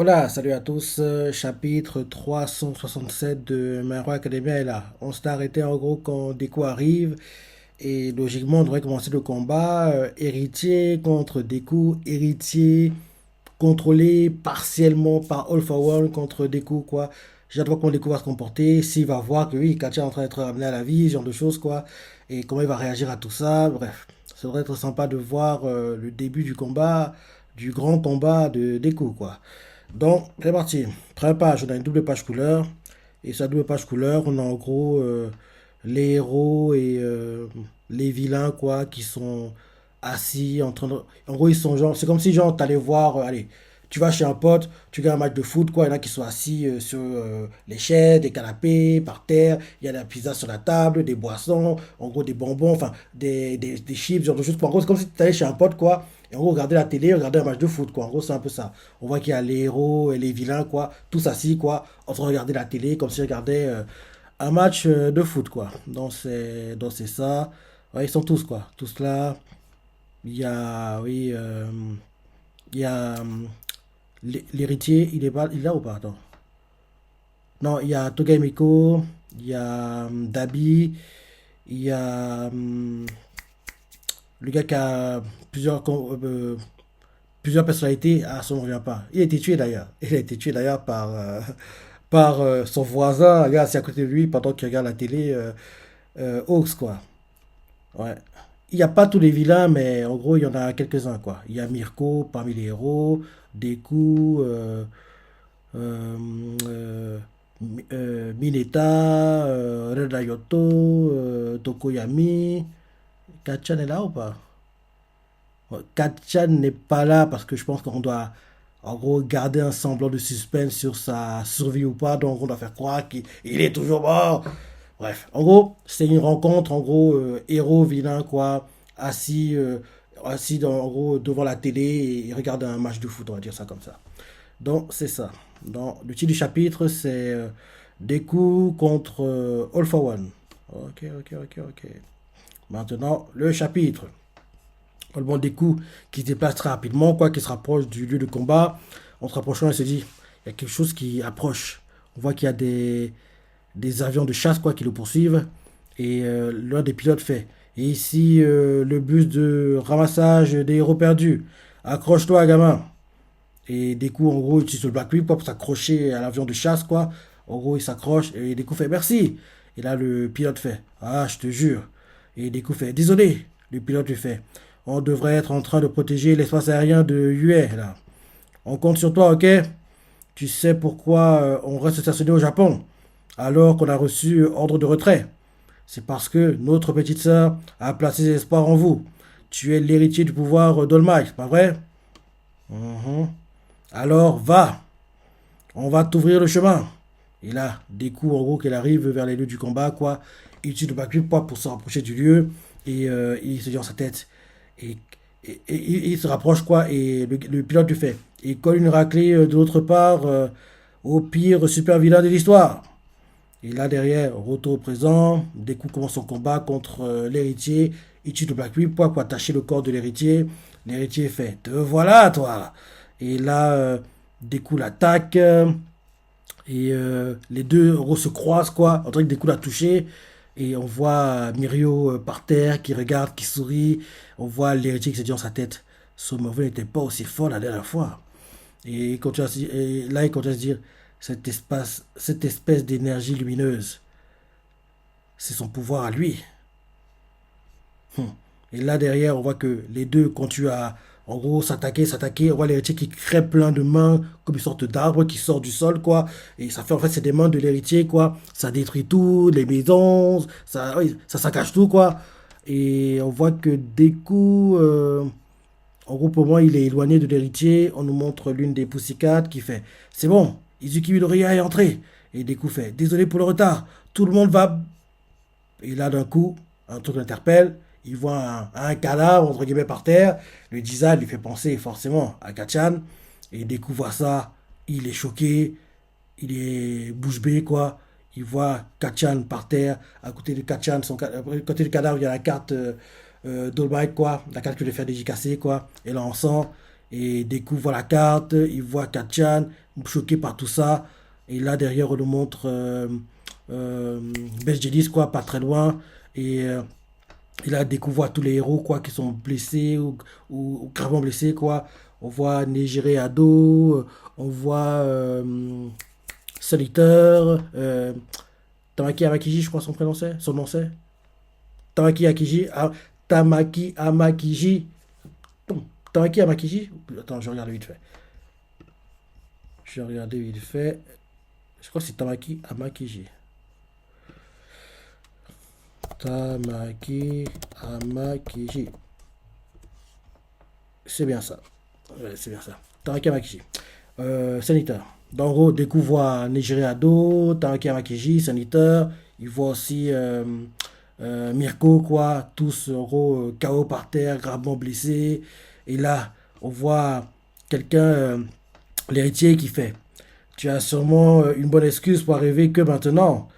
Hola, salut à tous. Chapitre 367 de My Hero Academia est là. On s'est arrêté en gros quand Deku arrive et logiquement on devrait commencer le combat. Héritier contre Deku, héritier contrôlé partiellement par All for One contre Deku quoi. J'ai hâte de voir comment Deku va se comporter, s'il va voir que oui, Katia est en train d'être ramené à la vie, ce genre de choses quoi, et comment il va réagir à tout ça. Bref, ça devrait être sympa de voir le début du combat, du grand combat de Deku quoi. Donc, c'est parti. Première page, on a une double page couleur. Et sur la double page couleur, on a en gros les héros et les vilains, quoi, qui sont assis en train de... En gros, ils sont genre... C'est comme si, genre, t'allais voir... allez, tu vas chez un pote, tu regardes un match de foot, quoi. Il y en a qui sont assis sur les chaises, des canapés, par terre. Il y a de la pizza sur la table, des boissons, en gros, des bonbons, enfin, des chips, ce genre de choses. En gros, c'est comme si tu allais chez un pote, quoi. Et en gros, regarder la télé, regarder un match de foot, quoi. En gros, c'est un peu ça. On voit qu'il y a les héros et les vilains, quoi. Tous assis, quoi. En train de regarder la télé, comme s'ils regardaient un match de foot, quoi. Donc c'est ça. Ouais, ils sont tous, quoi. Tous là. Il y a, oui, il y a l'héritier, il est là ou pas? Attends. Non, il y a Togaimiko, il y a Dabi, il y a le gars qui a plusieurs personnalités. Ah, ça ne me revient pas. Il a été tué d'ailleurs. Il a été tué d'ailleurs par son voisin, un gars assis à côté de lui pendant qu'il regarde la télé, Hawks, quoi. Ouais. Il n'y a pas tous les vilains, mais en gros, il y en a quelques-uns, quoi. Il y a Mirko parmi les héros, Deku, euh, euh, Mineta, Red Ryoto, Tokoyami. Kachan est là ou pas? Ouais, Kachan n'est pas là parce que je pense qu'on doit, en gros, garder un semblant de suspense sur sa survie ou pas. Donc, on doit faire croire qu'il est toujours mort. Bref, en gros, c'est une rencontre, en gros, héros, vilain, quoi, assis en gros, devant la télé et regarde un match de foot, on va dire ça comme ça. Donc, c'est ça. Donc, le titre du chapitre, c'est Deku contre All for One. Ok, ok, ok, ok. Maintenant, le chapitre. Le bon Deku qui se déplace très rapidement, quoi, qui se rapproche du lieu de combat. En se rapprochant, il se dit, il y a quelque chose qui approche. On voit qu'il y a des avions de chasse quoi, qui le poursuivent. Et l'un des pilotes fait. Et ici, le bus de ramassage des héros perdus. Accroche-toi, gamin. Et des coups, en gros, il utilise le Black Whip quoi, pour s'accrocher à l'avion de chasse, quoi. En gros, il s'accroche et des coups fait merci. Et là, le pilote fait ah, je te jure. Et des coups fait désolé. Le pilote lui fait on devrait être en train de protéger l'espace aérien de Yue, là. On compte sur toi, ok? Tu sais pourquoi on reste stationné au Japon alors qu'on a reçu ordre de retrait. C'est parce que notre petite sœur a placé ses espoirs en vous. Tu es l'héritier du pouvoir d'All Might, pas vrai? Mhm. Alors va, on va t'ouvrir le chemin. Et là, des coups en gros qu'elle arrive vers les lieux du combat, quoi. Il utilise le backup quoi, pour se rapprocher du lieu. Et il se dit dans sa tête. Et, il se rapproche, quoi. Et le pilote lui fait. Il colle une raclée de l'autre part au pire super vilain de l'histoire. Et là derrière, retour au présent, des coups commence son combat contre l'héritier. Il tue le Black Whip pour attacher le corps de l'héritier. L'héritier fait te voilà toi. Et là, des coups l'attaque. Et les deux en gros, se croisent quoi. On dirait que des coups l'a touché. Et on voit Mirio par terre qui regarde, qui sourit. On voit l'héritier qui se dit dans sa tête ce mauvais n'était pas aussi fort la dernière fois. Et là, il continue à se dire cette espèce d'énergie lumineuse, c'est son pouvoir à lui. Et là, derrière, on voit que les deux continuent à, en gros, s'attaquer, s'attaquer. On voit l'héritier qui crée plein de mains, comme une sorte d'arbre qui sort du sol, quoi. Et ça fait, en fait, c'est des mains de l'héritier, quoi. Ça détruit tout, les maisons, ça, oui, ça saccage tout, quoi. Et on voit que Deku, en gros, pour moi, il est éloigné de l'héritier. On nous montre l'une des Pussycat qui fait c'est bon, Izuki Midoriya est entré. Et Deku fait désolé pour le retard, tout le monde va. Et là, d'un coup, un truc l'interpelle. Il voit un cadavre, entre guillemets, par terre. Le design lui fait penser forcément à Kachan. Et Deku voit ça. Il est choqué. Il est bouche bée, quoi. Il voit Kachan par terre. À côté de Kachan, à côté du cadavre, il y a la carte d'All Might, quoi. La carte que je fait dédicacer, quoi. Et là, on sent. Et Deku voit la carte. Il voit Kachan. choqué par tout ça. Et là, derrière, on nous montre euh, Besjedis, quoi, pas très loin. Et il a découvert tous les héros, quoi, qui sont blessés ou gravement blessés, quoi. On voit Nejire Ado, on voit Solitaire, Tamaki Amakiji, je crois son prénom c'est, son nom c'est. Tamaki Akiji, Tamaki Amakiji. Tamaki Amakiji. Attends, je regarde vite fait. Je vais regarder vite fait. Je crois que c'est Tamaki Amakiji. Tamaki Amakiji. C'est bien ça. Ouais, c'est bien ça. Tamaki Amakiji. Sanitaire. En gros, découvre Nigeria Ado, Tamaki Amakiji, sanitaire. Il voit aussi Mirko, quoi. Tous, en gros, KO par terre, gravement blessés. Et là, on voit quelqu'un, l'héritier, qui fait. Tu as sûrement une bonne excuse pour arriver que maintenant.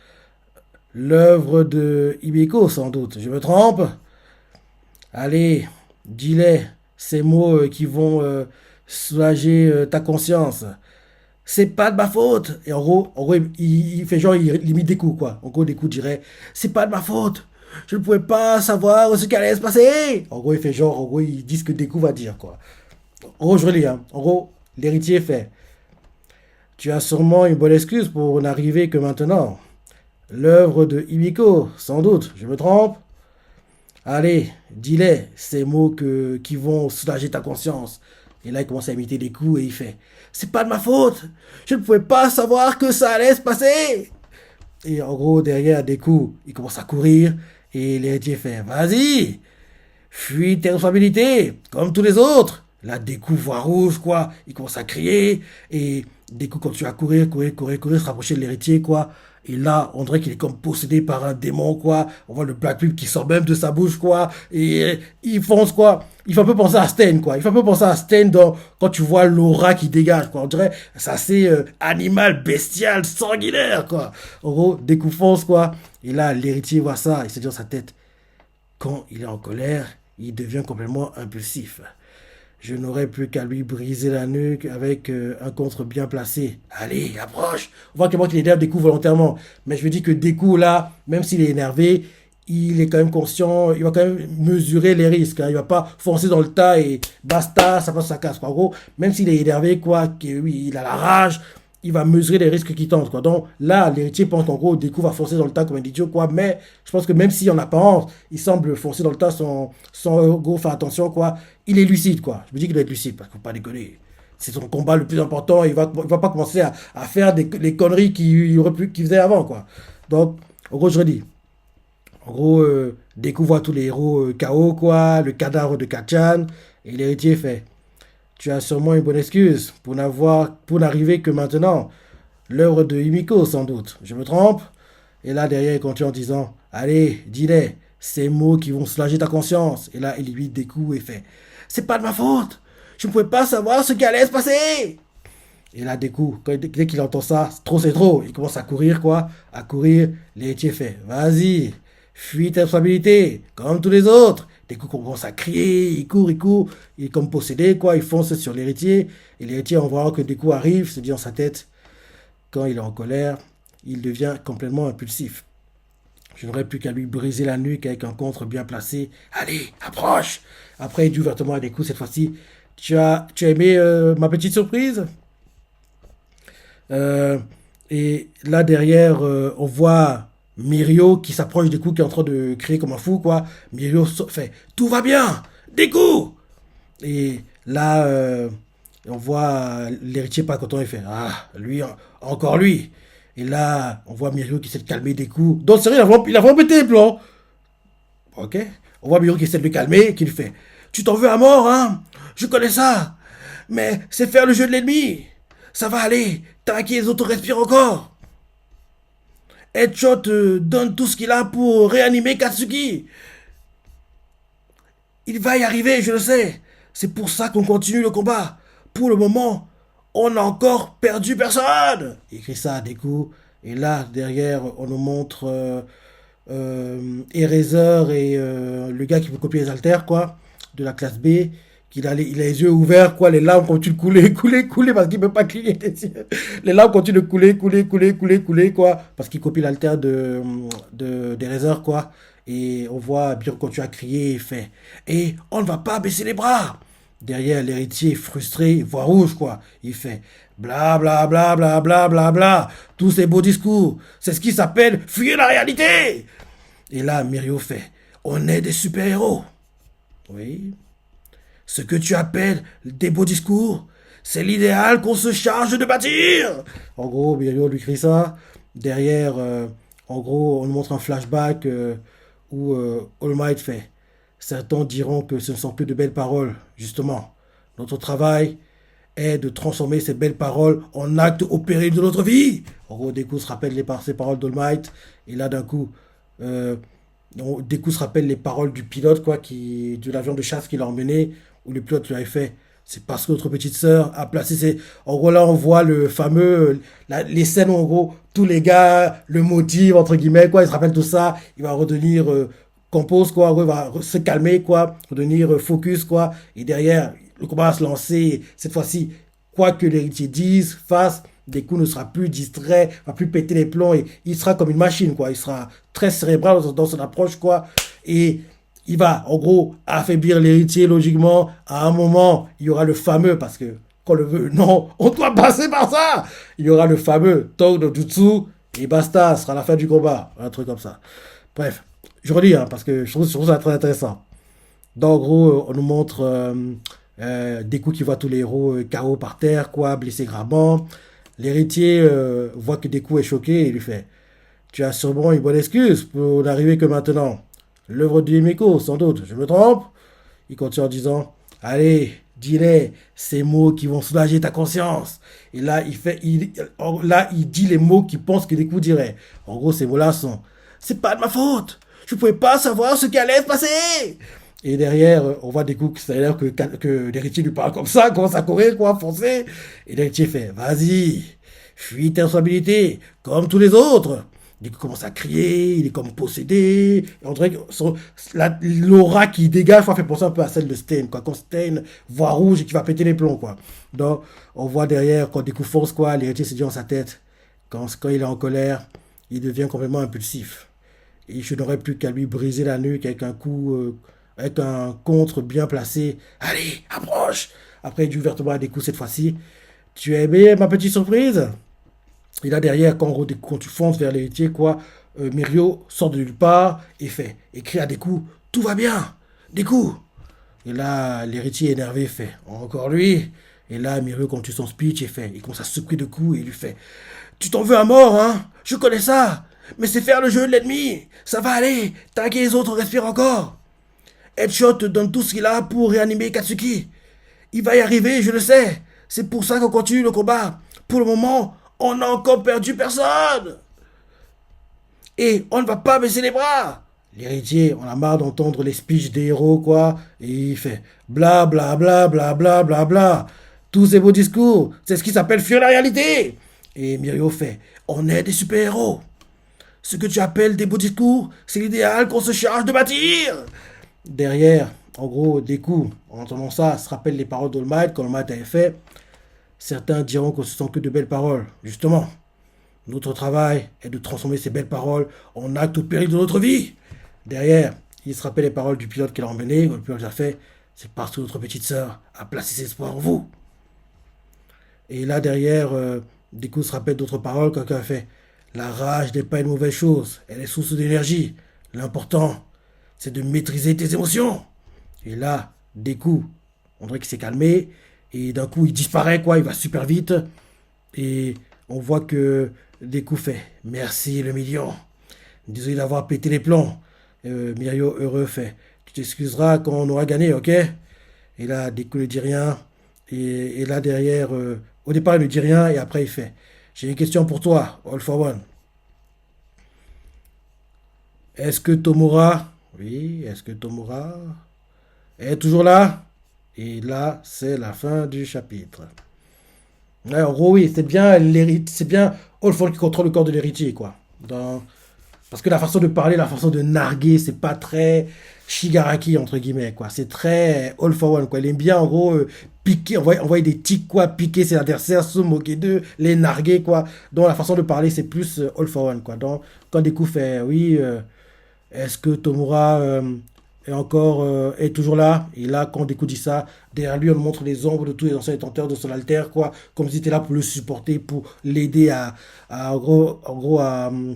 L'œuvre de Hibiko, sans doute. Je me trompe? Allez, dis-les ces mots qui vont soulager ta conscience. C'est pas de ma faute. Et en gros il fait genre, il limite des coups, quoi. En gros, des coups, dirait, c'est pas de ma faute. Je ne pouvais pas savoir ce qui allait se passer. En gros, il fait genre, en gros, il dit ce que Deku va dire, quoi. En gros, je relis, hein. En gros, l'héritier fait. Tu as sûrement une bonne excuse pour n'arriver que maintenant. L'œuvre de Hibiko, sans doute. Je me trompe? Allez, dis-les ces mots qui vont soulager ta conscience. Et là, il commence à imiter des coups et il fait, c'est pas de ma faute. Je ne pouvais pas savoir que ça allait se passer. Et en gros, derrière des coups, il commence à courir. Et l'héritier fait, vas-y, fuis tes responsabilités, comme tous les autres. Là, des coups voix rouge, quoi. Il commence à crier. Et des coups continue à courir, se rapprocher de l'héritier, quoi. Et là, on dirait qu'il est comme possédé par un démon, quoi. On voit le Black Pip qui sort même de sa bouche, quoi. Et il fonce, quoi. Il fait un peu penser à Stain, quoi. Il fait un peu penser à Stain quand tu vois l'aura qui dégage, quoi. On dirait, c'est assez animal, bestial, sanguinaire, quoi. En gros, des coups fonce, quoi. Et là, l'héritier voit ça, il se dit dans sa tête, quand il est en colère, il devient complètement impulsif. Je n'aurais plus qu'à lui briser la nuque avec un contre bien placé. Allez, approche. On voit qu'il énerve Deku volontairement. Mais je me dis que Deku, là, même s'il est énervé, il est quand même conscient, il va quand même mesurer les risques. Hein. Il va pas foncer dans le tas et basta, ça passe, ça casse. Quoi. En gros, même s'il est énervé, quoi, que oui, il a la rage, il va mesurer les risques qu'il tente. Quoi. Donc là, l'héritier pense qu'en gros, Deku va foncer dans le tas comme un idiot. Quoi. Mais je pense que même si en apparence, il semble foncer dans le tas sans gros faire attention, quoi, il est lucide. Quoi. Je me dis qu'il doit être lucide, parce qu'il ne faut pas déconner. C'est son combat le plus important. Il va pas commencer à faire les conneries qu'il faisait avant. Quoi. Donc, en gros, je redis. En gros, découvre tous les héros KO, quoi, le cadavre de Kachan, et l'héritier fait. Tu as sûrement une bonne excuse pour n'arriver que maintenant. L'œuvre de Himiko, sans doute. Je me trompe? Et là, derrière, il continue en disant, allez, dis-les, ces mots qui vont soulager ta conscience. Et là, il lui des coups et fait, c'est pas de ma faute. Je ne pouvais pas savoir ce qui allait se passer. Et là, des coups, dès qu'il entend ça, c'est trop. Il commence à courir, quoi. À courir, l'héritier fait, vas-y, fuis tes responsabilités, comme tous les autres. Des coups, commence à crier, il court, il est comme possédé, quoi. Il fonce sur l'héritier. Et l'héritier, en voyant que des coups arrivent, se dit dans sa tête, quand il est en colère, il devient complètement impulsif. Je n'aurais plus qu'à lui briser la nuque avec un contre bien placé. Allez, approche. Après, il dit ouvertement à des coups cette fois-ci. Tu as aimé ma petite surprise? Euh, et là derrière, on voit Mirio qui s'approche des coups, qui est en train de crier comme un fou, quoi. Mirio fait tout va bien, des coups. Et là, on voit l'héritier pas content, il fait ah, lui, encore lui. Et là, on voit Mirio qui essaie de calmer des coups. Donc, sérieux, il a vraiment pété les plombs. Ok? On voit Mirio qui essaie de le calmer et qui lui fait tu t'en veux à mort, hein? Je connais ça. Mais c'est faire le jeu de l'ennemi. Ça va aller. T'inquiète, les autres respirent encore. Headshot donne tout ce qu'il a pour réanimer Katsuki. Il va y arriver, je le sais. C'est pour ça qu'on continue le combat. Pour le moment, on n'a encore perdu personne. Il écrit ça à des coups. Et là, derrière, on nous montre Eraser et le gars qui veut copier les haltères, quoi, de la classe B, il a les yeux ouverts, quoi, les larmes continuent de couler, couler, couler, parce qu'il ne peut pas cligner des yeux. Les larmes continuent de couler, couler, couler, couler, couler, quoi, parce qu'il copie l'alter des Razors, quoi. Et on voit bien quand tu as crié, il fait, et on ne va pas baisser les bras. Derrière, l'héritier, frustré, voix rouge, quoi, il fait, bla, bla, bla, bla, bla, bla, bla, tous ces beaux discours, c'est ce qui s'appelle fuir la réalité. Et là, Mirio fait, on est des super-héros. Oui. Ce que tu appelles des beaux discours, c'est l'idéal qu'on se charge de bâtir. En gros, Mirio lui crie ça. Derrière, en gros, on nous montre un flashback où All Might fait. Certains diront que ce ne sont plus de belles paroles. Justement, notre travail est de transformer ces belles paroles en actes au péril de notre vie. En gros, Deku se rappelle ces paroles d'All Might. Et là, d'un coup, euh, Deku se rappelle les paroles du pilote, quoi, de l'avion de chasse qu'il a emmené, où le pilote lui avait fait. C'est parce que notre petite sœur a placé ses. En gros, là, on voit le fameux. Les scènes où, en gros, tous les gars le motivent, entre guillemets, quoi. Il se rappelle tout ça. Il va redevenir compose, quoi. Il va se calmer, quoi. Redevenir focus, quoi. Et derrière, le combat va se lancer. Cette fois-ci, quoi que l'héritier dise, fasse, Deku ne sera plus distrait, va plus péter les plombs et il sera comme une machine, quoi. Il sera très cérébral dans son approche, quoi. Et il va, en gros, affaiblir l'héritier, logiquement. À un moment, il y aura le fameux, parce que, qu'on le veut, non, on doit passer par ça. Il y aura le fameux Tog no Jutsu, et basta, ce sera la fin du combat. Un truc comme ça. Bref, je relis, hein, parce que je trouve ça très intéressant. Donc, en gros, on nous montre Deku qui voit tous les héros KO par terre, quoi, blessés gravement. L'héritier voit que Deku est choqué et lui fait tu as sûrement une bonne excuse pour n'arriver que maintenant. L'œuvre de Himeko, sans doute. Je me trompe? Il continue en disant allez, dis-les ces mots qui vont soulager ta conscience. Et là, il dit les mots qu'il pense que Deku dirait. En gros, ces mots-là sont c'est pas de ma faute. Je pouvais pas savoir ce qui allait se passer. Et derrière, on voit Deku que ça a l'air que l'héritier lui parle comme ça, commence à courir, quoi, foncer. Et l'héritier fait vas-y, fuis tes responsabilités, comme tous les autres. Il commence à crier, il est comme possédé. On dirait que l'aura qui dégage fait penser un peu à celle de Stain, quoi. Quand Stain voit rouge et qu'il va péter les plombs, quoi. Donc, on voit derrière, quand Deku fonce, quoi, l'héritier se dit dans sa tête, quand il est en colère, il devient complètement impulsif. Et je n'aurais plus qu'à lui briser la nuque avec un coup, avec un contre bien placé. Allez, approche! Après, il dit ouvertement à Deku cette fois-ci. Tu as aimé ma petite surprise? Et là derrière, quand tu fonces vers l'héritier, quoi, Mirio sort de nulle part et crie à Deku, tout va bien, Deku. Et là, l'héritier énervé fait, encore lui. Et là, Mirio continue son speech et il commence à secouer Deku et il lui fait, tu t'en veux à mort, hein? Je connais ça. Mais c'est faire le jeu de l'ennemi. Ça va aller. T'inquiète, les autres respirent encore. Headshot donne tout ce qu'il a pour réanimer Katsuki. Il va y arriver, je le sais. C'est pour ça qu'on continue le combat. Pour le moment, on n'a encore perdu personne. Et on ne va pas baisser les bras. L'héritier, on a marre d'entendre les speeches des héros, quoi. Et il fait bla bla bla bla bla bla bla. Tous ces beaux discours, c'est ce qui s'appelle fuir la réalité. Et Mirio fait on est des super-héros. Ce que tu appelles des beaux discours, c'est l'idéal qu'on se charge de bâtir. Derrière, en gros, Deku, en entendant ça, se rappelle les paroles d'All Might, qu'All Might avait fait. Certains diront que ce sont que de belles paroles. Justement, notre travail est de transformer ces belles paroles en actes au péril de notre vie. Derrière, il se rappelle les paroles du pilote qu'il a emmené. Le pilote a fait, c'est parce que notre petite sœur a placé ses espoirs en vous. Et là, derrière, Deku se rappelle d'autres paroles. Quelqu'un a fait, la rage n'est pas une mauvaise chose. Elle est source d'énergie. L'important, c'est de maîtriser tes émotions. Et là, Deku, on dirait qu'il s'est calmé. Et d'un coup, il disparaît, quoi. Il va super vite. Et on voit que Deku fait merci le million. Désolé d'avoir pété les plombs. Mirio heureux fait tu t'excuseras quand on aura gagné, ok? Et là, Deku ne dit rien. Et là, derrière, au départ, il ne dit rien. Et après, il fait j'ai une question pour toi, All for One. Est-ce que Tomura, oui, est-ce que Tomura est toujours là? Et là, c'est la fin du chapitre. Ouais, en gros, oui, c'est bien All for One qui contrôle le corps de l'héritier, quoi. Parce que la façon de parler, la façon de narguer, c'est pas très. Shigaraki, entre guillemets, quoi. C'est très all for one, quoi. Il aime bien, en gros, piquer, envoyer des tics, quoi, piquer ses adversaires, se moquer d'eux, les narguer, quoi. Donc, la façon de parler, c'est plus all for one, quoi. Donc, quand Deku fait, oui, est-ce que Tomura est toujours là? Et là, quand Deku dit ça, derrière lui, on montre les ombres de tous les anciens détenteurs de son alter, quoi. Comme s'il était là pour le supporter, pour l'aider à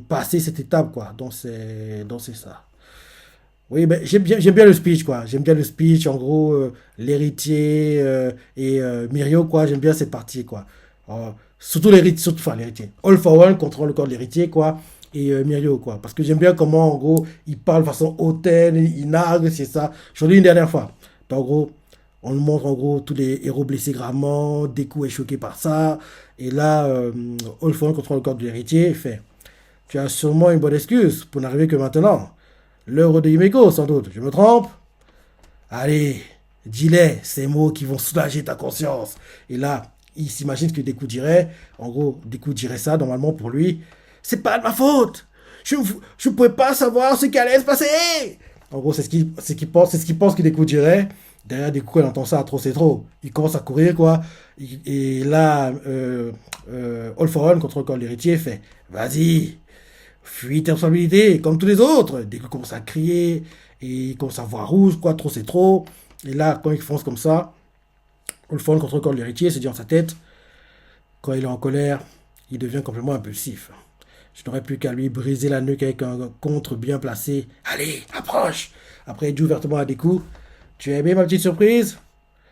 passer cette étape, quoi. Donc, c'est ça. Oui, ben, j'aime bien le speech, quoi. J'aime bien le speech, en gros, l'héritier et Mirio, quoi. J'aime bien cette partie, quoi. Surtout l'héritier, enfin l'héritier. All for One contrôle le corps de l'héritier, quoi. Et Mirio, quoi. Parce que j'aime bien comment, en gros, il parle de façon hautaine, il nargue, c'est ça. J'en ai une dernière fois. Donc, en gros, on nous montre, en gros, tous les héros blessés gravement. Deku est choqué par ça. Et là, All for One contrôle le corps de l'héritier. Il fait, tu as sûrement une bonne excuse pour n'arriver que maintenant. L'œuvre de Himeko, sans doute. Je me trompe? Allez, dis-les ces mots qui vont soulager ta conscience. Et là, il s'imagine que Deku dirait, en gros, Deku dirait ça, normalement pour lui, c'est pas de ma faute. Je ne pouvais pas savoir ce qui allait se passer. En gros, c'est ce qu'il pense que Deku dirait. Derrière Deku, il entend ça, trop c'est trop. Il commence à courir, quoi. Et là, All for One, contre le corps de l'héritier, fait, vas-y, fuis tes responsabilités, comme tous les autres. Dès qu'il commence à crier, et il commence à voir rouge, quoi, trop c'est trop. Et là, quand il fonce comme ça, le fond contre le corps de l'héritier, se dit dans sa tête, quand il est en colère, il devient complètement impulsif. Je n'aurais plus qu'à lui briser la nuque avec un contre bien placé. Allez, approche. Après, il dit ouvertement à Deku, tu as aimé ma petite surprise?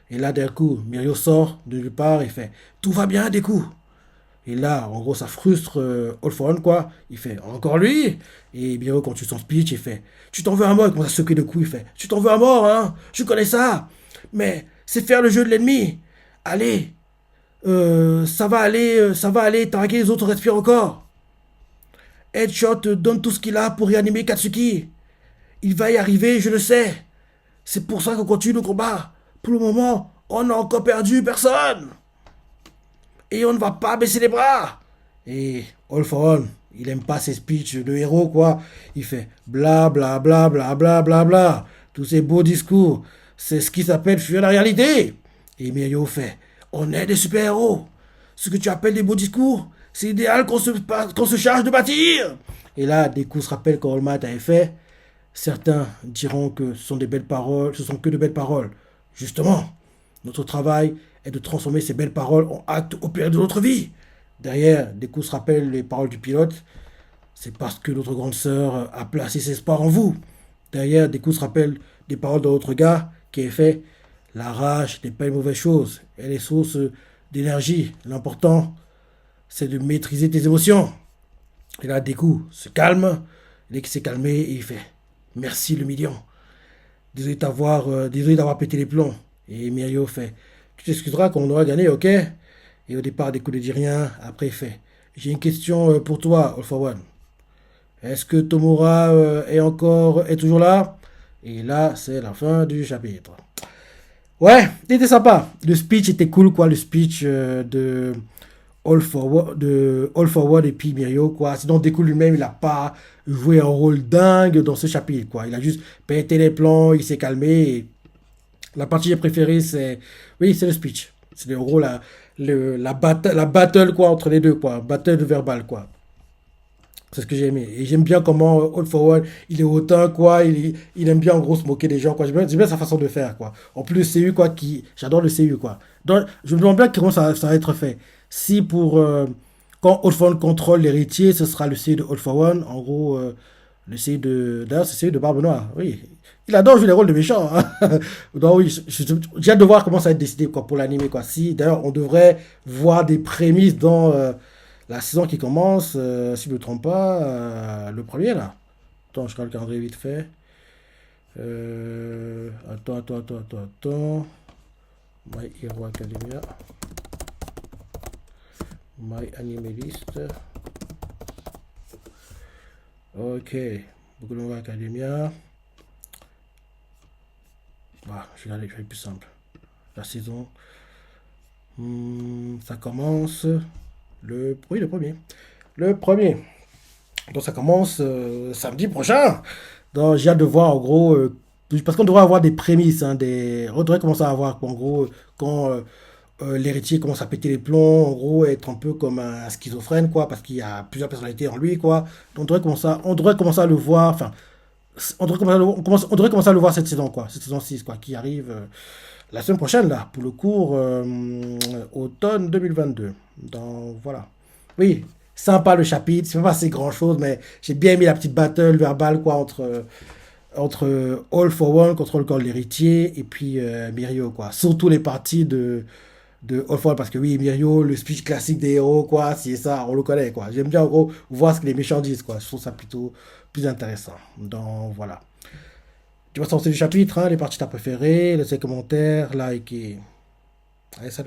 Et là, d'un coup, Mirio sort de nulle part et fait, tout va bien, Deku. Et là, en gros, ça frustre All for One, quoi. Il fait encore lui. Et Biro quand tu son speech, il fait tu t'en veux à mort. Il commence à secouer de coups. Il fait tu t'en veux à mort, hein. Je connais ça. Mais c'est faire le jeu de l'ennemi. Allez, ça va aller. T'inquiète, les autres respirent encore. Headshot donne tout ce qu'il a pour réanimer Katsuki. Il va y arriver, je le sais. C'est pour ça qu'on continue le combat. Pour le moment, on n'a encore perdu personne. Et on ne va pas baisser les bras. Et All for One, il aime pas ses speeches de héros, quoi. Il fait bla bla bla bla bla bla bla. Tous ces beaux discours, c'est ce qui s'appelle fuir la réalité. Et Mirio fait, on est des super-héros. Ce que tu appelles des beaux discours, c'est idéal qu'on se charge de bâtir. Et là, des coups se rappellent quand All Might avait fait. Certains diront que ce sont des belles paroles, ce sont que de belles paroles. Justement, notre travail est de transformer ces belles paroles en actes au péril de notre vie. Derrière, Deku se rappelle les paroles du pilote. C'est parce que notre grande sœur a placé ses espoirs en vous. Derrière, Deku se rappelle des paroles d'un autre gars qui a fait la rage n'est pas une mauvaise chose. Elle est source d'énergie. L'important, c'est de maîtriser tes émotions. Et là, Deku se calme. Dès qu'il s'est calmé, il fait merci le million. Désolé d'avoir pété les plombs. Et Mirio fait tu t'excuseras quand on aura gagné, ok? Et au départ, Deku ne dit rien. Après, il fait j'ai une question pour toi, All for One. Est-ce que Tomura est toujours là? Et là, c'est la fin du chapitre. Ouais, il était sympa. Le speech était cool, quoi. Le speech de All for One et puis Mirio, quoi. Sinon, Deku lui-même, il n'a pas joué un rôle dingue dans ce chapitre, quoi. Il a juste pété les plans, il s'est calmé. Et la partie que j'ai préférée, c'est... Oui, c'est le speech. C'est en gros la battle, quoi, entre les deux, quoi. Battle verbal, quoi. C'est ce que j'ai aimé. Et j'aime bien comment All for One, il est hautain, quoi. Il aime bien, en gros, se moquer des gens, quoi. J'aime bien sa façon de faire, quoi. En plus, le CU, quoi, j'adore le CU, quoi. Donc, je me demande bien comment ça va être fait. Si pour... quand All for One contrôle l'héritier, ce sera le CU de All for One. En gros, le CU de... D'ailleurs, c'est le CU de Barbe Noire. Oui. Il adore jouer les rôles de méchants, hein. Donc oui, j'ai hâte de voir comment ça va être décidé, quoi, pour l'anime, quoi. Si, d'ailleurs, on devrait voir des prémices dans... la saison qui commence, si je ne me trompe pas, le premier là. Attends, je regarde le calendrier vite fait. Attends. My Hero Academia. My Anime List. Ok. Beaucoup de Hero Academia. Bah, je vais aller plus simple. La saison. Ça commence. Oui, le premier. Le premier. Donc ça commence samedi prochain. Donc j'ai hâte de voir en gros Parce qu'on devrait avoir des prémices, hein, on devrait commencer à avoir, en gros, quand l'héritier commence à péter les plombs, en gros, être un peu comme un schizophrène, quoi, parce qu'il y a plusieurs personnalités en lui, quoi. Donc, on devrait commencer à le voir, enfin, on devrait commencer à le voir cette saison, quoi, cette saison 6 quoi, qui arrive la semaine prochaine, là, pour le cours automne 2022. Donc, voilà. Oui, sympa le chapitre, c'est pas assez grand chose, mais j'ai bien aimé la petite battle verbale, quoi, entre All for One, contre le corps de l'héritier, et puis Mirio, quoi. Surtout les parties de All for One, parce que oui, Mirio, le speech classique des héros, quoi, si et ça, on le connaît, quoi. J'aime bien, en gros, voir ce que les méchants disent, quoi. Je trouve ça plutôt plus intéressant. Donc, voilà. Tu vas sortir du chapitre, hein, les parties que t'as préférées, laissez commentaires, like et... Allez, salut.